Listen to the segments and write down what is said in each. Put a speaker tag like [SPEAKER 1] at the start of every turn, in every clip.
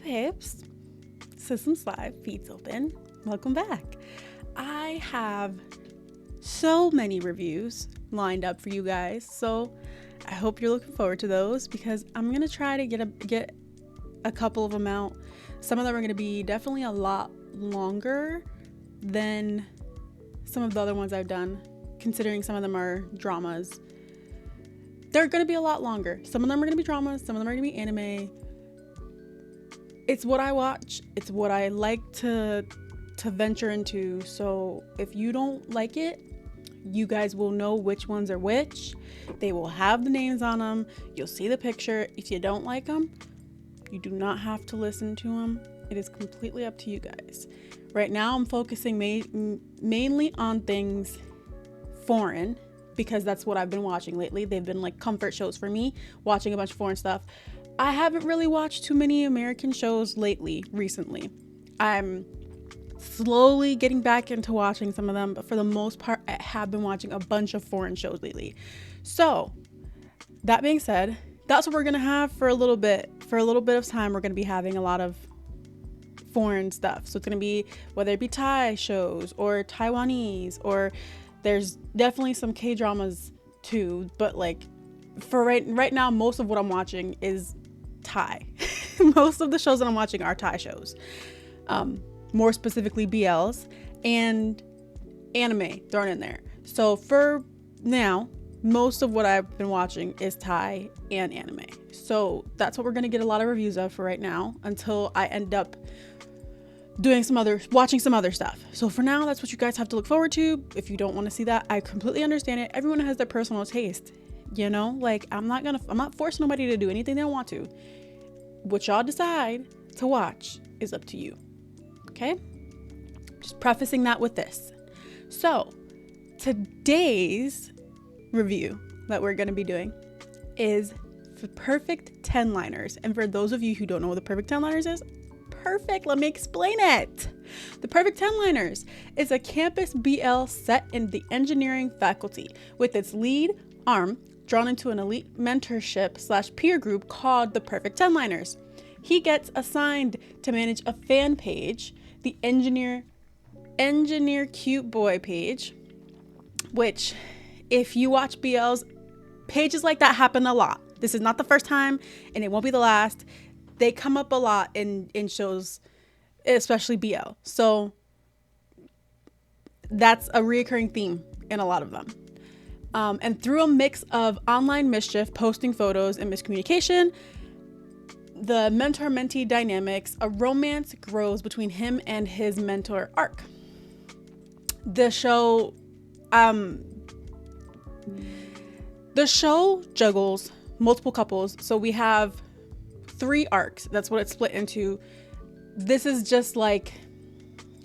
[SPEAKER 1] babes, Systems Live, feeds open. Welcome back. I have so many reviews lined up for you guys, so I hope you're looking forward to those because I'm gonna try to get a couple of them out. Some of them are gonna be definitely a lot longer than some of the other ones I've done, considering some of them are dramas. They're gonna be a lot longer. Some of them are gonna be dramas, some of them are gonna be anime. It's what I watch. It's what I like to venture into. So if you don't like it, you guys will know which ones are which. They will have the names on them. You'll see the picture. If you don't like them, you do not have to listen to them. It is completely up to you guys. Right now, I'm focusing mainly on things foreign because that's what I've been watching lately. They've been like comfort shows for me, watching a bunch of foreign stuff. I haven't really watched too many American shows recently. I'm slowly getting back into watching some of them, but for the most part, I have been watching a bunch of foreign shows lately. So, that being said, that's what we're gonna have for a little bit. For a little bit of time, we're gonna be having a lot of foreign stuff. So it's gonna be, whether it be Thai shows or Taiwanese, or there's definitely some K-dramas too, but like for right now, most of what I'm watching is Thai. Most of the shows that I'm watching are Thai shows. More specifically BLs and anime thrown in there. So for now, most of what I've been watching is Thai and anime. So that's what we're going to get a lot of reviews of for right now until I end up watching some other stuff. So for now, that's what you guys have to look forward to. If you don't want to see that, I completely understand it. Everyone has their personal taste, you know? Like I'm not forcing nobody to do anything they don't want to. What y'all decide to watch is up to you. Okay? Just prefacing that with this. So, today's review that we're going to be doing is the perfect 10-liners. And for those of you who don't know what the perfect 10-liners is, perfect, let me explain it. The perfect 10-liners is a campus BL set in the engineering faculty with its lead, Arm, drawn into an elite mentorship/peer group called the perfect 10-liners. He gets assigned to manage a fan page, the engineer cute boy page, which if you watch BLs, pages like that happen a lot. This is not the first time and it won't be the last. They come up a lot in shows, especially BL. So that's a reoccurring theme in a lot of them. And through a mix of online mischief, posting photos, and miscommunication, the mentor-mentee dynamics, a romance grows between him and his mentor, Ark. The show juggles multiple couples. So we have 3 arcs. That's what it's split into. This is just like,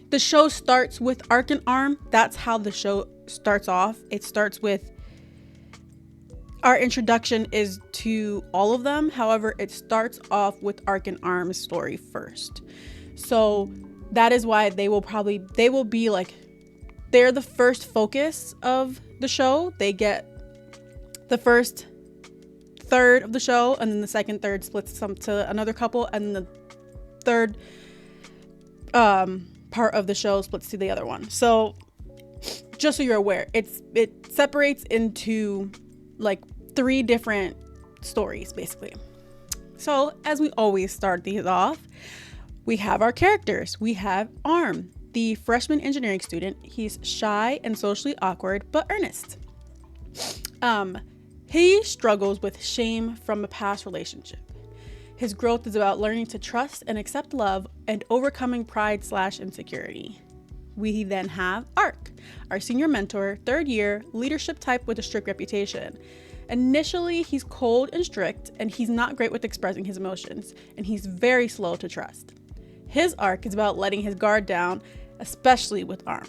[SPEAKER 1] the show starts with Ark and Arm. That's how the show starts off. It starts with, our introduction is to all of them. However, it starts off with Ark and Arm's story first. So that is why they will be like, they're the first focus of the show. They get the first third of the show, and then the second third splits to another couple, and the third part of the show splits to the other one. So just so you're aware, it separates into like 3 different stories basically. So as we always start these off, we have our characters. We have Arm, the freshman engineering student. He's shy and socially awkward but earnest. He struggles with shame from a past relationship. His growth is about learning to trust and accept love and overcoming pride/insecurity. We then have Ark, our senior mentor, 3rd year, leadership type with a strict reputation. Initially, he's cold and strict, and he's not great with expressing his emotions, and he's very slow to trust. His arc is about letting his guard down, especially with Arm.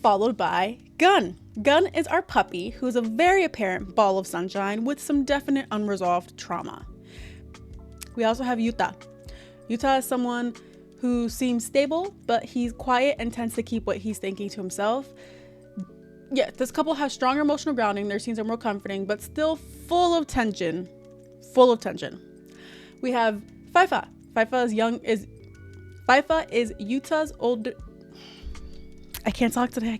[SPEAKER 1] Followed by Gun. Gun is our puppy, who is a very apparent ball of sunshine with some definite unresolved trauma. We also have Yuta. Yuta is someone who seems stable, but he's quiet and tends to keep what he's thinking to himself. Yeah, this couple has strong emotional grounding. Their scenes are more comforting, but still full of tension. We have Faifa. Fifa is Yuta's older. I can't talk today.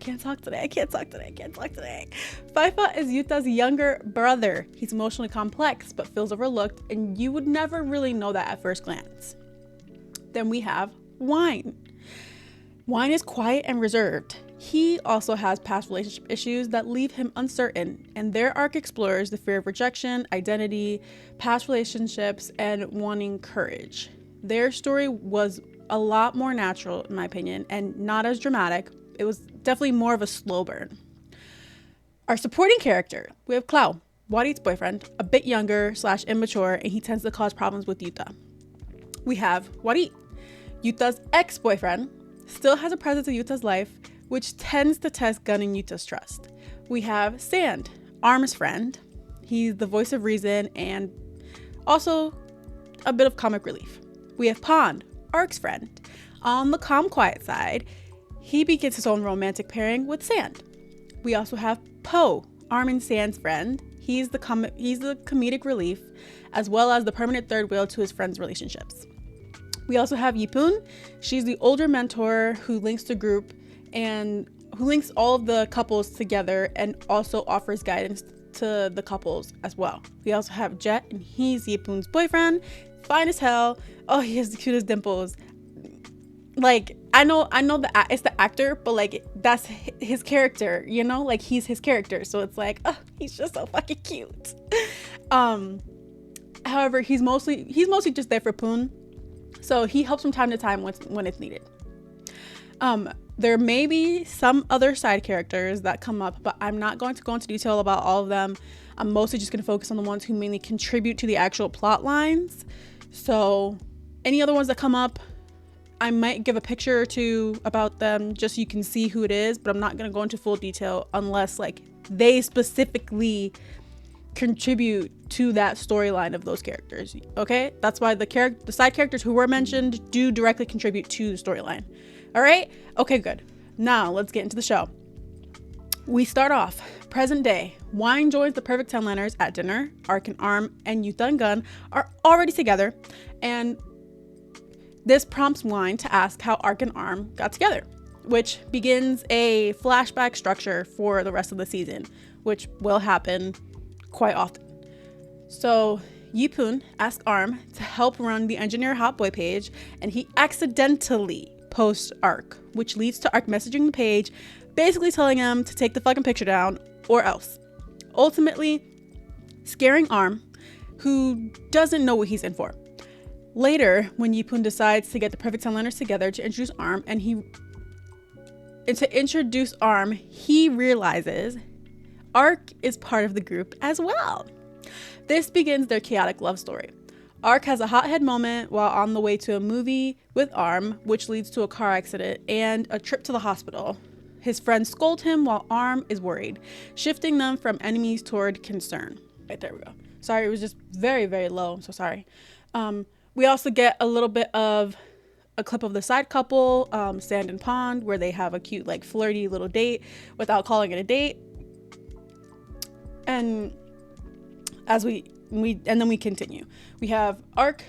[SPEAKER 1] Fifa is Yuta's younger brother. He's emotionally complex but feels overlooked, and you would never really know that at first glance. Then we have Wine. Wine is quiet and reserved. He also has past relationship issues that leave him uncertain, and their arc explores the fear of rejection, identity, past relationships, and wanting courage. Their story was a lot more natural, in my opinion, and not as dramatic. It was definitely more of a slow burn. Our supporting character, we have Clow, Wadit's boyfriend, a bit younger / immature, and he tends to cause problems with Yuta. We have Wadit, Yuta's ex-boyfriend, still has a presence in Yuta's life, which tends to test Gun and Yuta's trust. We have Sand, Arm's friend. He's the voice of reason and also a bit of comic relief. We have Pond, Ark's friend. On the calm, quiet side, he begins his own romantic pairing with Sand. We also have Poe, Arm and Sand's friend. He's the comedic relief, as well as the permanent third wheel to his friends' relationships. We also have Yipun. She's the older mentor who links the group and who links all of the couples together and also offers guidance to the couples as well. We also have Jet, and he's Yipun's boyfriend, fine as hell. Oh, he has the cutest dimples. Like, I know it's the actor, but like that's his character, you know, like he's his character. So it's like, oh, he's just so fucking cute. However, he's mostly just there for Poon. So he helps from time to time when it's needed. There may be some other side characters that come up, but I'm not going to go into detail about all of them. I'm mostly just going to focus on the ones who mainly contribute to the actual plot lines. So any other ones that come up, I might give a picture or two about them just so you can see who it is, but I'm not going to go into full detail unless like they specifically contribute to that storyline of those characters. Okay, that's why the side characters who were mentioned do directly contribute to the storyline. All right, okay, good. Now let's get into the show. We start off present day. Wine joins the Perfect 10-liners at dinner. Arc and Arm and Yuta and Gun are already together, and this prompts Wine to ask how Arc and Arm got together, which begins a flashback structure for the rest of the season, which will happen quite often. So Yipun asks Arm to help run the Engineer Hot Boy page, and he accidentally posts Arc, which leads to Arc messaging the page, basically telling him to take the fucking picture down or else. Ultimately, scaring Arm, who doesn't know what he's in for. Later, when Yipun decides to get the Perfect 10-liners together to introduce Arm, he realizes Arc is part of the group as well. This begins their chaotic love story. Arc has a hothead moment while on the way to a movie with Arm, which leads to a car accident and a trip to the hospital. His friends scold him while Arm is worried, shifting them from enemies toward concern. Right, there we go. Sorry, it was just very, very low. I'm so sorry. We also get a little bit of a clip of the side couple, Sand and Pond, where they have a cute, like, flirty little date without calling it a date. And then we continue. We have Arc,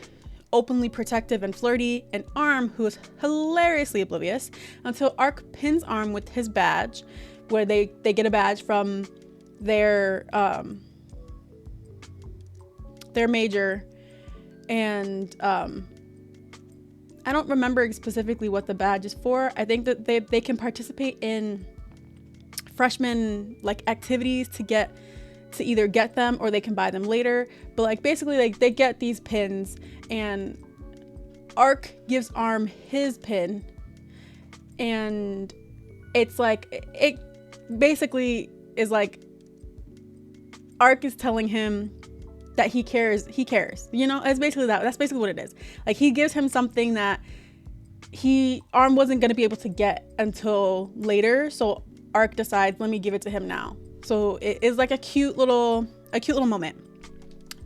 [SPEAKER 1] openly protective and flirty, and Arm, who is hilariously oblivious, until Arc pins Arm with his badge, where they get a badge from their major. And I don't remember specifically what the badge is for. I think that they can participate in freshman like activities to either get them or they can buy them later. But like basically like they get these pins, and Arc gives Arm his pin, and it's like it basically is like Arc is telling him that he cares, you know. It's basically that's basically what it is. Like he gives him something that Arm wasn't going to be able to get until later, so Arc decides, let me give it to him now. So it is like a cute little moment.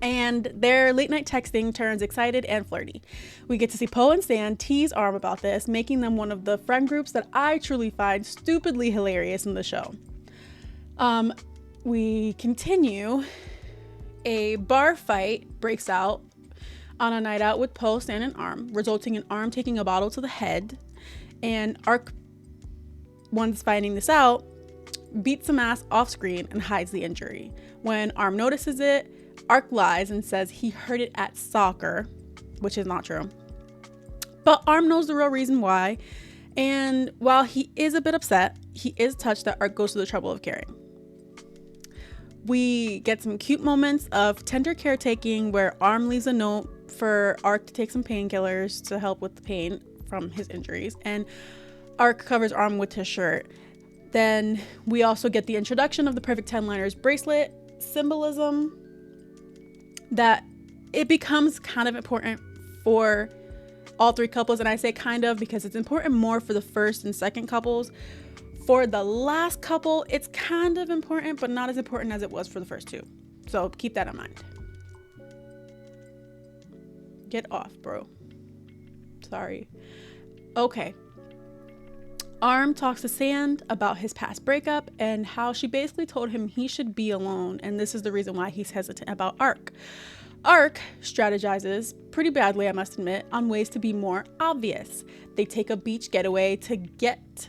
[SPEAKER 1] And their late night texting turns excited and flirty. We get to see Poe and Sand tease Arm about this, making them one of the friend groups that I truly find stupidly hilarious in the show. We continue. A bar fight breaks out on a night out with Poe, Sand, and Arm, resulting in Arm taking a bottle to the head. And Ark, once finding this out, beats some ass off screen and hides the injury. When Arm notices it, Ark lies and says he heard it at soccer, which is not true. But Arm knows the real reason why, and while he is a bit upset, he is touched that Ark goes to the trouble of caring. We get some cute moments of tender caretaking where Arm leaves a note for Ark to take some painkillers to help with the pain from his injuries, and Ark covers Arm with his shirt. Then we also get the introduction of the Perfect 10-Liners bracelet, symbolism that it becomes kind of important for all three couples, and I say kind of because it's important more for the first and second couples. For the last couple, it's kind of important, but not as important as it was for the first two. So keep that in mind. Get off, bro. Sorry. Okay. Arm talks to Sand about his past breakup and how she basically told him he should be alone, and this is the reason why he's hesitant about Ark. Ark strategizes, pretty badly I must admit, on ways to be more obvious. They take a beach getaway to get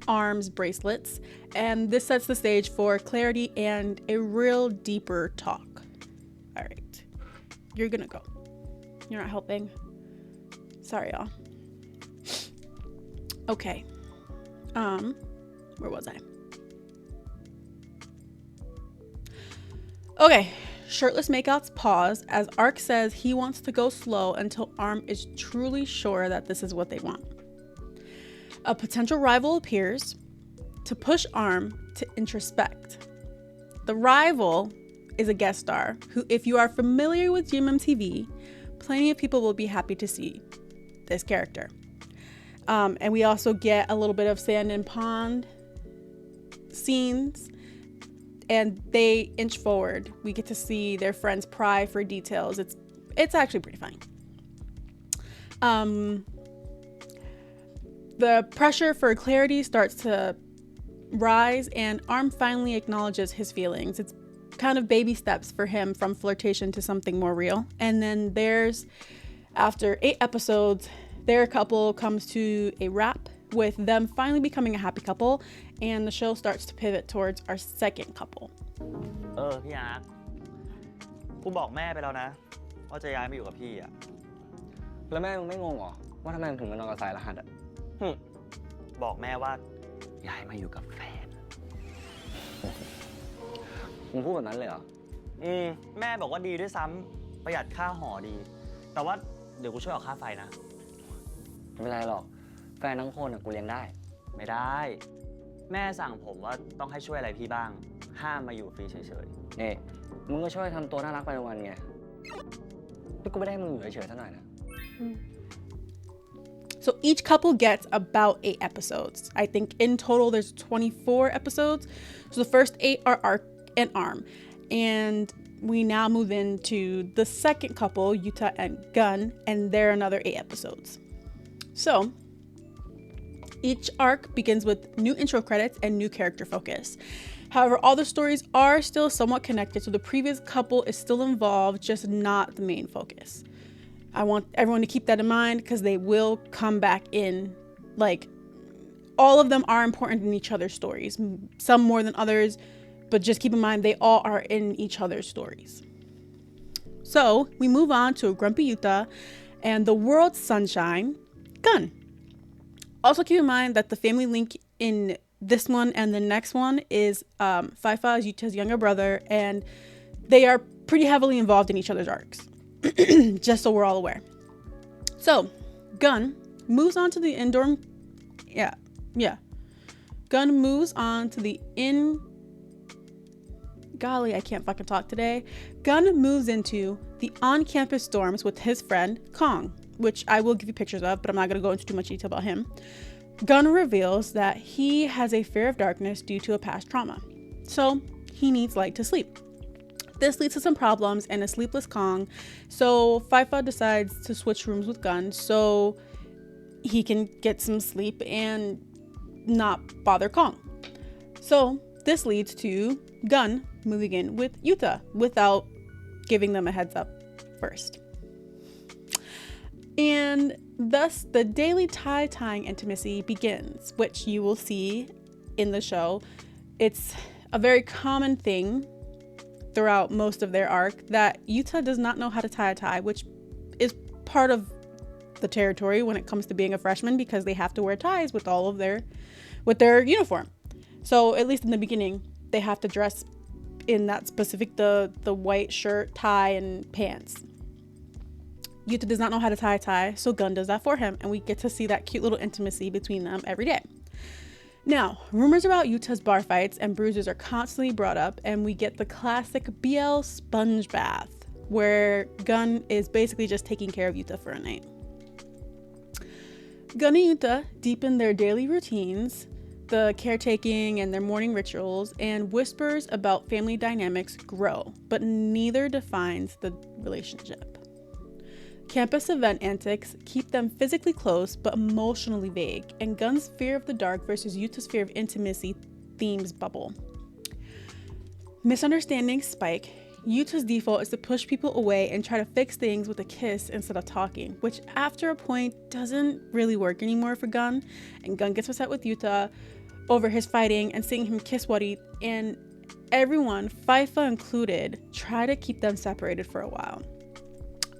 [SPEAKER 1] Arm's bracelets, and this sets the stage for clarity and a real deeper talk. All right, you're gonna go. You're not helping. Sorry, y'all. Okay. Where was I? Okay. Shirtless makeouts pause as Ark says he wants to go slow until Arm is truly sure that this is what they want. A potential rival appears to push Arm to introspect. The rival is a guest star who, if you are familiar with GMMTV, plenty of people will be happy to see this character. And we also get a little bit of Sand and Pond scenes, and they inch forward. We get to see their friends pry for details. It's actually pretty funny. The pressure for clarity starts to rise, and Arm finally acknowledges his feelings. It's kind of baby steps for him from flirtation to something more real. And then after 8 episodes, their couple comes to a wrap with them finally becoming a happy couple, and the show starts to pivot towards our second couple.
[SPEAKER 2] พี่อาร์ตกูบอกแม่ไปแล้วนะว่าจะย้ายมาอยู่กับพี่อะแล้วแม่มึงไม่งงเหรอว่าทำไมมึงถึงมานอนกับสายรหัสอะบอกแม่ว่าย้ายมาอยู่กับแฟนมึงพูดแบบนั้นเลยเหรอแม่บอกว่าดีด้วยซ้ำประหยัดค่าหอดีแต่ว่าเดี๋ยวกูช่วยออกค่าไฟนะไม่เป็นไรหรอกแฟนทั้งคนกูเลี้ยงได้ไม่ได้แม่สั่งผมว่าต้องให้ช่วยอะไรพี่บ้างห้ามมาอยู่ฟรีเฉยๆนี่มึงก็ช่วยทำตัวน่ารักไปวันไงนี่กูไม่ได้ให้มึงอยู่เฉยๆเท่าไหร่นะ
[SPEAKER 1] So each couple gets about 8 episodes. I think in total there's 24 episodes. So the first 8 are Ark and Arm. And we now move into the second couple, Yuta and Gun, and they're another 8 episodes. So each arc begins with new intro credits and new character focus. However, all the stories are still somewhat connected, so the previous couple is still involved, just not the main focus. I want everyone to keep that in mind because they will come back in. Like, all of them are important in each other's stories, some more than others, but just keep in mind they all are in each other's stories. So we move on to Grumpy Yuta and the world's sunshine, Gun. Also keep in mind that the family link in this one and the next one is Faifa is Yuta's younger brother, and they are pretty heavily involved in each other's arcs. Just so we're all aware. So Gun moves on to the Gun moves on to the golly, I can't fucking talk today. Gun moves into the on-campus dorms with his friend Kong, which I will give you pictures of, but I'm not going to go into too much detail about him. Gun reveals that he has a fear of darkness due to a past trauma, so he needs light to sleep. This leads to some problems and a sleepless Kong, so Faifa decides to switch rooms with Gun so he can get some sleep and not bother Kong. So this leads to Gun moving in with Yuta without giving them a heads up first. And thus the daily tie-tying intimacy begins, which you will see in the show. It's a very common thing throughout most of their arc that Yuta does not know how to tie a tie, which is part of the territory when it comes to being a freshman, because they have to wear ties with their uniform. So at least in the beginning, they have to dress in that specific, the white shirt, tie, and pants. Yuta does not know how to tie a tie, so Gun does that for him, and we get to see that cute little intimacy between them every day. Now, rumors about Yuta's bar fights and bruises are constantly brought up, and we get the classic BL sponge bath, where Gun is basically just taking care of Yuta for a night. Gun and Yuta deepen their daily routines, the caretaking and their morning rituals, and whispers about family dynamics grow, but neither defines the relationship. Campus event antics keep them physically close but emotionally vague, and Gun's fear of the dark versus Yuta's fear of intimacy themes bubble. Misunderstandings spike. Yuta's default is to push people away and try to fix things with a kiss instead of talking, which after a point doesn't really work anymore for Gun, and Gun gets upset with Yuta over his fighting and seeing him kiss Wari, and everyone, Fifa included, try to keep them separated for a while.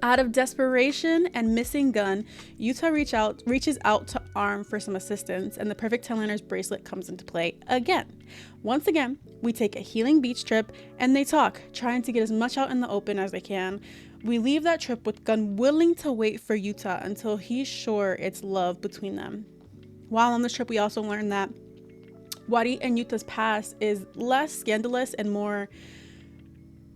[SPEAKER 1] Out of desperation and missing Gun, Yuta reaches out to Arm for some assistance, and the perfect 10-liners bracelet comes into play again. Once again, we take a healing beach trip, and they talk, trying to get as much out in the open as they can. We leave that trip with Gun willing to wait for Yuta until he's sure it's love between them. While on this trip, we also learn that Wari and Yuta's past is less scandalous and more,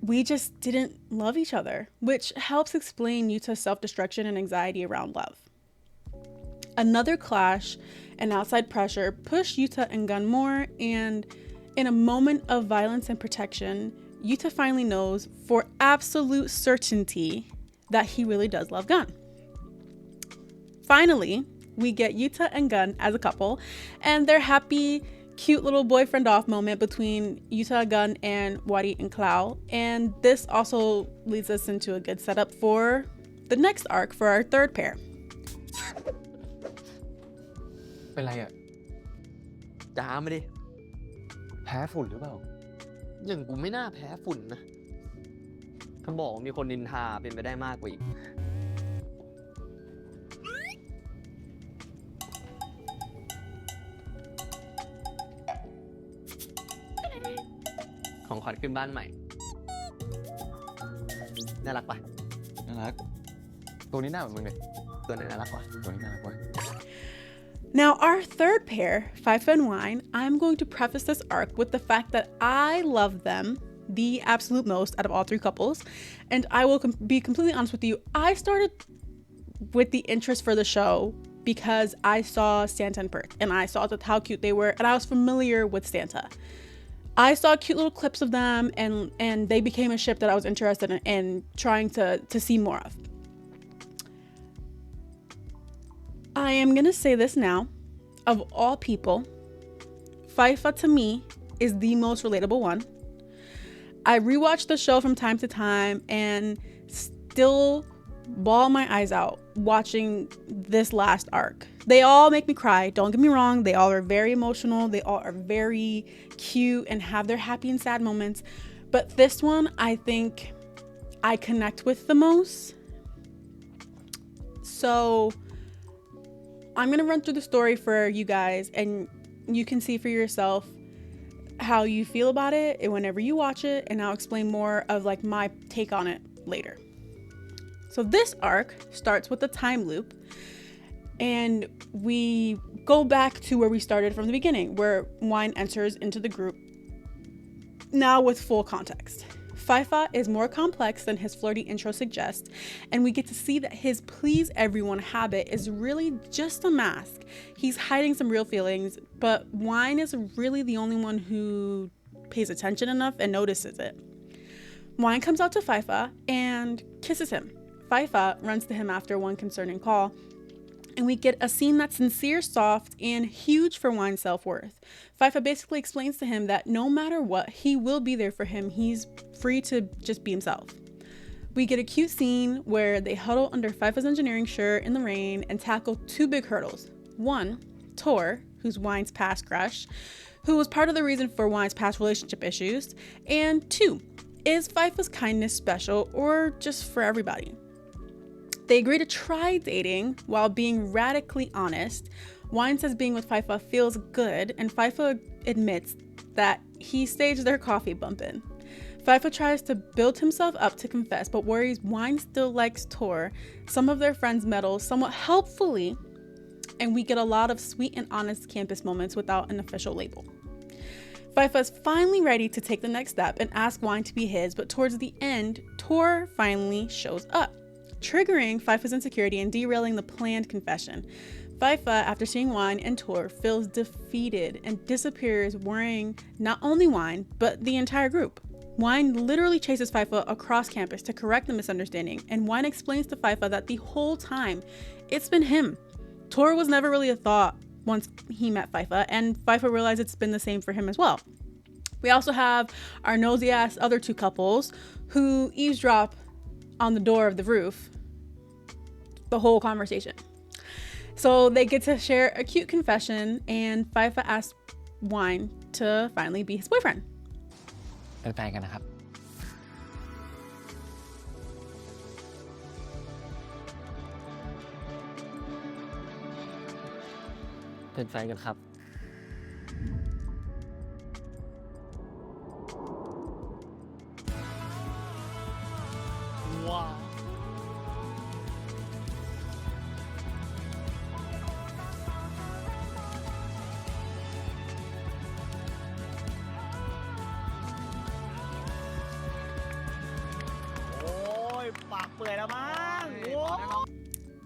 [SPEAKER 1] we just didn't love each other, which helps explain Yuta's self-destruction and anxiety around love. Another clash and outside pressure push Yuta and Gun more, and in a moment of violence and protection, Yuta finally knows for absolute certainty that he really does love Gun. Finally, we get Yuta and Gun as a couple, and their happy, cute little boyfriend off moment between Yuta, Gun, and Wari and Clow, and this also leads us into a good setup for the next arc for our third pair.
[SPEAKER 3] เป็นไรอ่ะจามมาดิแพ้ฝุ่นหรือเปล่าอย่างกูไม่น่าแพ้ฝุ่นนะถ้าบอกว่ามีคนนินทาเป็นไปได้มากกว่าอีกของขวัญขึ้นบ้านใหม่น่ารักปะน่ารักตัวนี้น่าเหมือนมึงเลยตัวไหนน่ารักวะตัวนี้น่ารักวะ
[SPEAKER 1] Now, our third pair, Fifa and Wine, I'm going to preface this arc with the fact that I love them the absolute most out of all three couples. And I will be completely honest with you, I started with the interest for the show because I saw Santa and Perk, and I saw how cute they were, and I was familiar with Santa. I saw cute little clips of them, and they became a ship that I was interested in trying to see more of. I am going to say this now. Of all people, Fifa to me is the most relatable one. I rewatch the show from time to time and still bawl my eyes out watching this last arc. They all make me cry. Don't get me wrong. They all are very emotional. They all are very cute and have their happy and sad moments. But this one, I think I connect with the most. So I'm going to run through the story for you guys, and you can see for yourself how you feel about it whenever you watch it, and I'll explain more of like my take on it later. So this arc starts with a time loop, and we go back to where we started from the beginning, where Wine enters into the group, now with full context. Fifa is more complex than his flirty intro suggests, and we get to see that his please everyone habit is really just a mask. He's hiding some real feelings, but Wine is really the only one who pays attention enough and notices it. Wine comes out to Fifa and kisses him. Fifa runs to him after one concerning call, And we get a scene that's sincere, soft, and huge for Wine's self-worth. Fifa basically explains to him that no matter what, he will be there for him. He's free to just be himself. We get a cute scene where they huddle under Fifa's engineering shirt in the rain and tackle two big hurdles. One, Tor, who's Wine's past crush, who was part of the reason for Wine's past relationship issues. And two, is Fifa's kindness special or just for everybody? They agree to try dating while being radically honest. Wine says being with Fifa feels good, and Fifa admits that he staged their coffee bump-in. Fifa tries to build himself up to confess, but worries Wine still likes Tor. Some of their friends meddle somewhat helpfully, and we get a lot of sweet and honest campus moments without an official label. Fifa is finally ready to take the next step and ask Wine to be his, but towards the end, Tor finally shows up, triggering Fifa's insecurity and derailing the planned confession. Fifa, after seeing Wine and Tor, feels defeated and disappears, worrying not only Wine, but the entire group. Wine literally chases Fifa across campus to correct the misunderstanding, and Wine explains to Fifa that the whole time, it's been him. Tor was never really a thought once he met Fifa, and Fifa realized it's been the same for him as well. We also have our nosy-ass other two couples who eavesdrop on the door of the roof the whole conversation. So they get to share a cute confession, and Fifa asks Wine to finally be his boyfriend.
[SPEAKER 2] เป็นแฟนกันนะครับ เป็นแฟนกันครับ ว้าว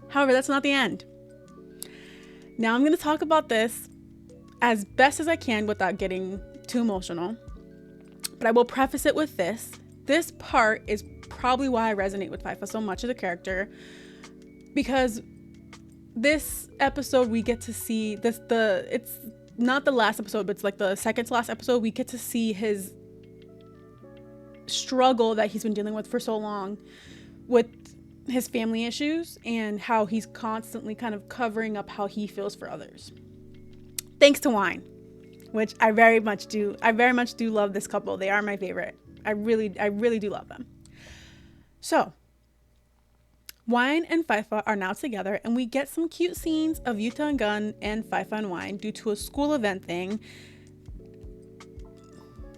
[SPEAKER 1] However, that's not the end. Now I'm going to talk about this as best as I can without getting too emotional. But I will preface it with this. This part is probably why I resonate with Fifa so much as a character, because this episode we get to see it's not the last episode, but it's like the second to last episode. We get to see his struggle that he's been dealing with for so long with his family issues and how he's constantly kind of covering up how he feels for others. Thanks to Wine, which I very much do love this couple. They are my favorite. I really do love them. So, Wine and Fifa are now together, and we get some cute scenes of Yuta and Gun and Fifa and Wine due to a school event thing.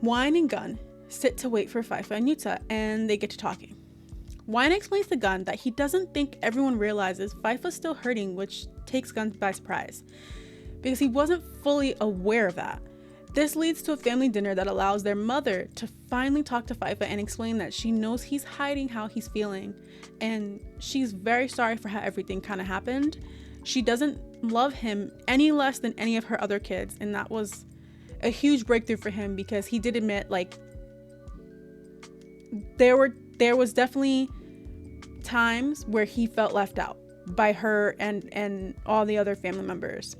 [SPEAKER 1] Wine and Gun sit to wait for Fifa and Yuta, and they get to talking. Wine explains to Gun that he doesn't think everyone realizes Fifa's still hurting, which takes Gun by surprise, because he wasn't fully aware of that. This leads to a family dinner that allows their mother to finally talk to Fifa and explain that she knows he's hiding how he's feeling, and she's very sorry for how everything kind of happened. She doesn't love him any less than any of her other kids, and that was a huge breakthrough for him, because he did admit, like, there was definitely times where he felt left out by her and all the other family members.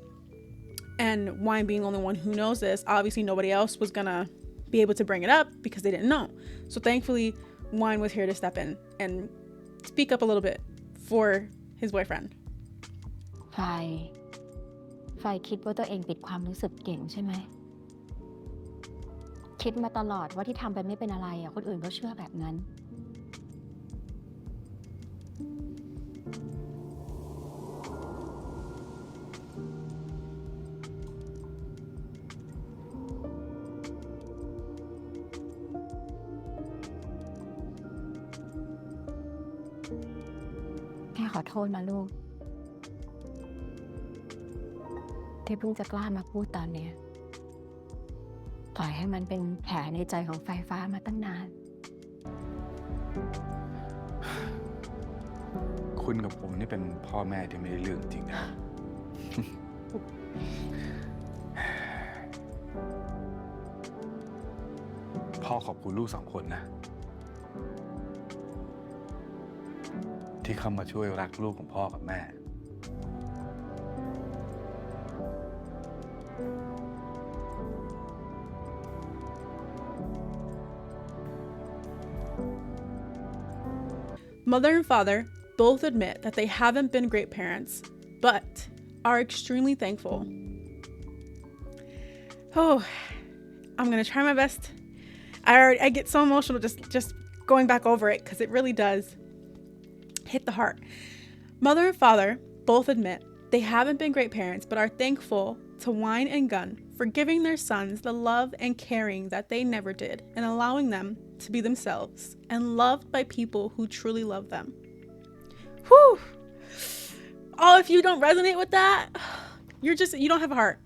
[SPEAKER 1] And Wine being the only one who knows this, obviously nobody else was gonna be able to bring it up because they didn't know. So thankfully, Wine was here to step in and speak up a little bit for his boyfriend.
[SPEAKER 4] ฝ่ายคิดว่าตัวเองปิดความรู้สึกเก่งใช่ไหม คิดมาตลอดว่าที่ทำไปไม่เป็นอะไรอ่ะคนอื่นก็เชื่อแบบนั้น แม่ขอโทษนะลูก ที่เพิ่งจะกล้ามาพูดตอนเนี้ย ปล่อยให้มันเป็นแผลในใจของไฟฟ้ามาตั้งนาน
[SPEAKER 5] คุณกับผมนี่เป็นพ่อแม่ที่ไม่ได้เรื่องจริงนะ พ่อขอบคุณลูก2 คนนะ ที่เข้ามาช่วยรักลูกของพ่อกับแม่
[SPEAKER 1] Mother and father both admit that they haven't been great parents, but are extremely thankful. Oh, I'm gonna try my best. I get so emotional just going back over it because it really does hit the heart. Mother and father both admit they haven't been great parents, but are thankful to Wine and Gun for giving their sons the love and caring that they never did, and allowing them to be themselves and loved by people who truly love them. Whew. Oh, if you don't resonate with that, you don't have a heart.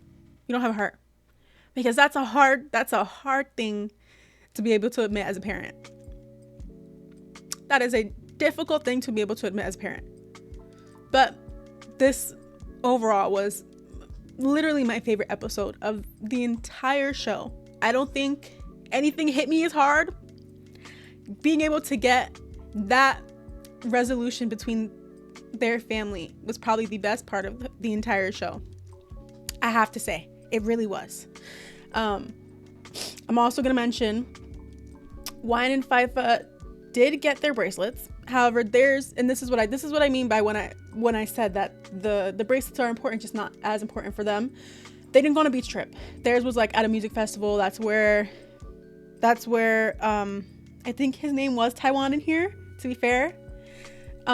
[SPEAKER 1] You don't have a heart. Because that's a hard thing to be able to admit as a parent. That is a difficult thing to be able to admit as a parent. But this overall was literally my favorite episode of the entire show. I don't think anything hit me as hard. Being able to get that resolution between their family was probably the best part of the entire show. I have to say, it really was. I'm also going to mention Wine and Fifa did get their bracelets. However, this is what I mean by when I said that the bracelets are important, just not as important for them. They didn't go on a beach trip. Theirs was like at a music festival. That's where I think his name was Taiwan in here, to be fair. He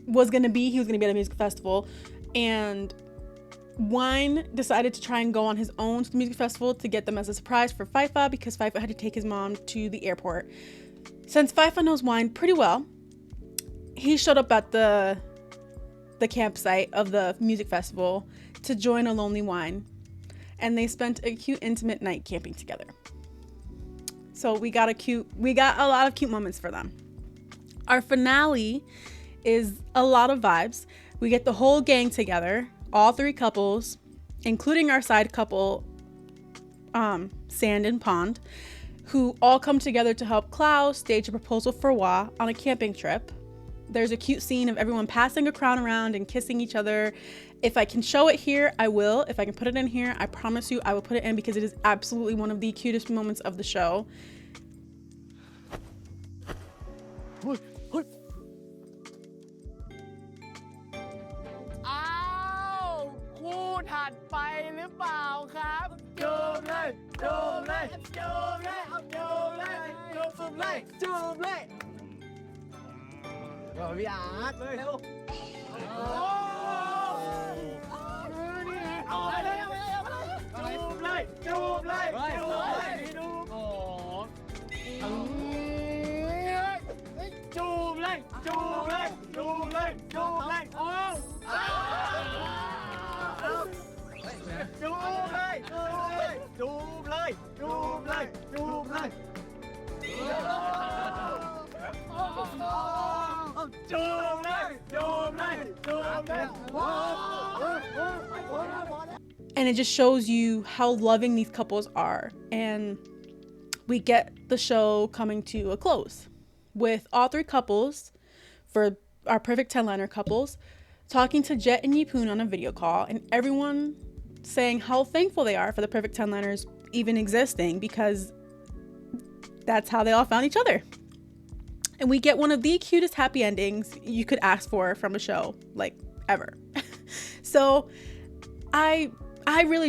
[SPEAKER 1] was gonna be at a music festival, and Wine decided to try and go on his own to the music festival to get them as a surprise for Fifa, because Fifa had to take his mom to the airport. Since Fifa knows Wine pretty well, he showed up at the campsite of the music festival to join a lonely Wine, and they spent a cute, intimate night camping together. So we got a lot of cute moments for them. Our finale is a lot of vibes. We get the whole gang together, all three couples, including our side couple, Sand and Pond, who all come together to help Klaus stage a proposal for Wah on a camping trip. There's a cute scene of everyone passing a crown around and kissing each other. If I can show it here, I will. If I can put it in here, I promise you I will put it in, because it is absolutely one of the cutest moments of the show. And it just shows you how loving these couples are. And we get the show coming to a close with all three couples, for our perfect 10-liner couples, talking to Jet and Yipun on a video call, and everyone saying how thankful they are for the perfect 10-liners even existing, because that's how they all found each other. And we get one of the cutest happy endings you could ask for from a show, like, ever. So I really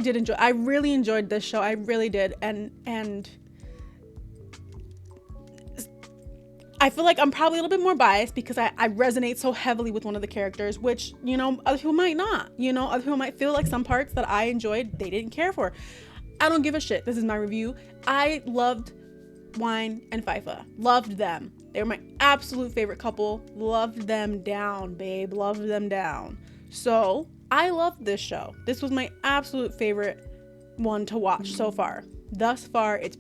[SPEAKER 1] enjoyed this show. I really did. And I feel like I'm probably a little bit more biased because I resonate so heavily with one of the characters, which, other people might not. Other people might feel like some parts that I enjoyed, they didn't care for. I don't give a shit. This is my review. I loved Wine and Fifa. Loved them. They were my absolute favorite couple. Loved them down, babe. Loved them down. So I loved this show. This was my absolute favorite one to watch so far. Thus far, it's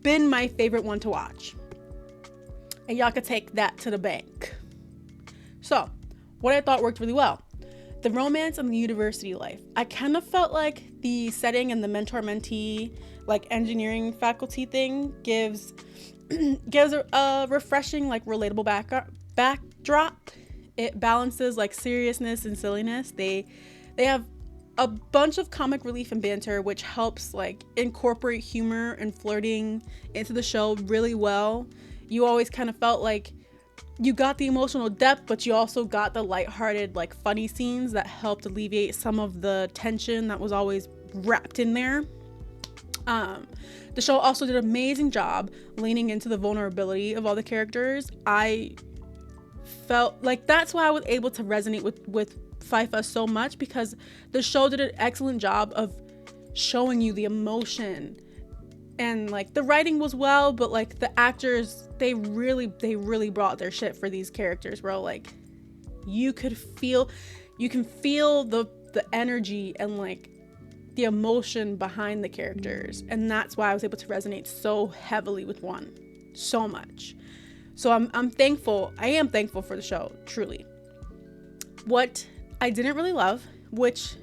[SPEAKER 1] been my favorite one to watch. And y'all could take that to the bank. So, what I thought worked really well. The romance and the university life. I kind of felt like the setting and the mentor-mentee, like engineering faculty thing gives a refreshing, like, relatable backdrop. It balances like seriousness and silliness. They have a bunch of comic relief and banter, which helps like incorporate humor and flirting into the show really well. You always kind of felt like you got the emotional depth, but you also got the lighthearted, like funny scenes that helped alleviate some of the tension that was always wrapped in there. The show also did an amazing job leaning into the vulnerability of all the characters. I felt like that's why I was able to resonate with Fifa so much, because the show did an excellent job of showing you the emotion, and like the writing was well, but like the actors, they really brought their shit for these characters, bro. Like you can feel the energy and like the emotion behind the characters, and that's why I was able to resonate so heavily with one so much. So I'm thankful. I am thankful for the show, truly. What I didn't really love, which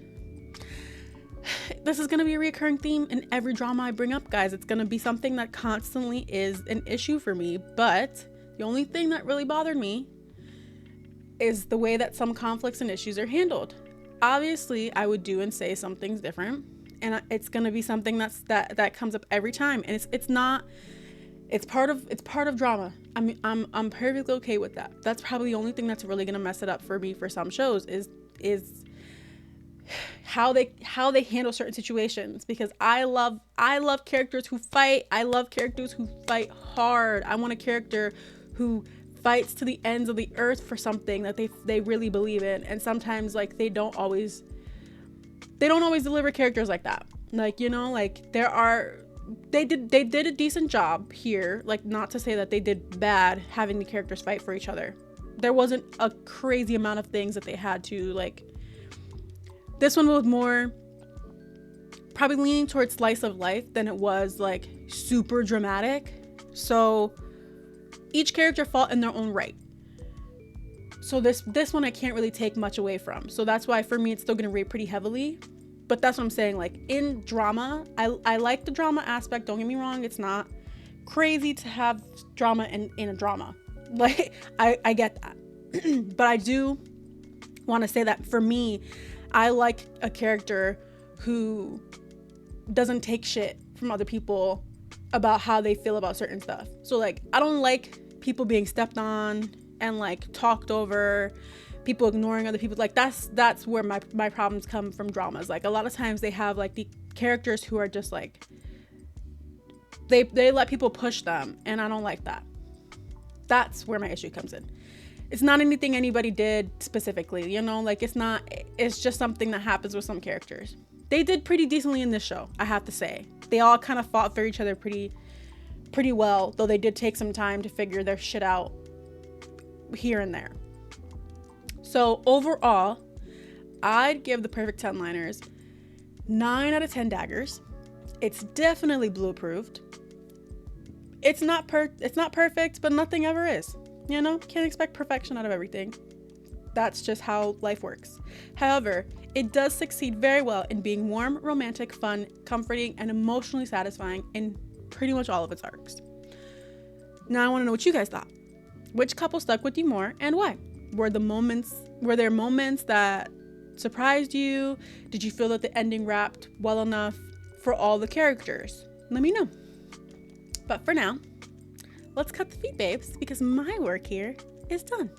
[SPEAKER 1] this is going to be a recurring theme in every drama I bring up, guys. It's going to be something that constantly is an issue for me, but the only thing that really bothered me is the way that some conflicts and issues are handled. Obviously, I would do and say something's different, and it's going to be something that comes up every time, and it's part of drama. I mean, I'm perfectly okay with that. That's probably the only thing that's really going to mess it up for me for some shows is how they handle certain situations, because I love characters who fight. I love characters who fight hard. I want a character who fights to the ends of the earth for something that they really believe in, and sometimes like they don't always deliver characters like that. Like, you know, like they did a decent job here, like not to say that they did bad having the characters fight for each other. There wasn't a crazy amount of things that they had to like. This one was more probably leaning towards slice of life than it was like super dramatic. So each character fought in their own right. So this one I can't really take much away from. So that's why for me it's still gonna rate pretty heavily. But that's what I'm saying. Like in drama, I like the drama aspect. Don't get me wrong. It's not crazy to have drama in a drama. Like I get that. But I do want to say that for me, I like a character who doesn't take shit from other people about how they feel about certain stuff. So like I don't like people being stepped on and like talked over, people ignoring other people. Like that's where my problems come from dramas. Like a lot of times they have like the characters who are just like they let people push them, and I don't like that. That's where my issue comes in. It's not anything anybody did specifically, you know, like it's just something that happens with some characters. They did pretty decently in this show, I have to say. They all kind of fought for each other pretty well, though they did take some time to figure their shit out here and there. So overall, I'd give The Perfect 10 Liners 9 out of 10 daggers. It's definitely Blue approved. It's not perfect, but nothing ever is. You know, can't expect perfection out of everything. That's just how life works. However, it does succeed very well in being warm, romantic, fun, comforting, and emotionally satisfying in pretty much all of its arcs. Now I want to know what you guys thought. Which couple stuck with you more and why? Were there moments that surprised you? Did you feel that the ending wrapped well enough for all the characters? Let me know. But for now, let's cut the feet, babes, because my work here is done.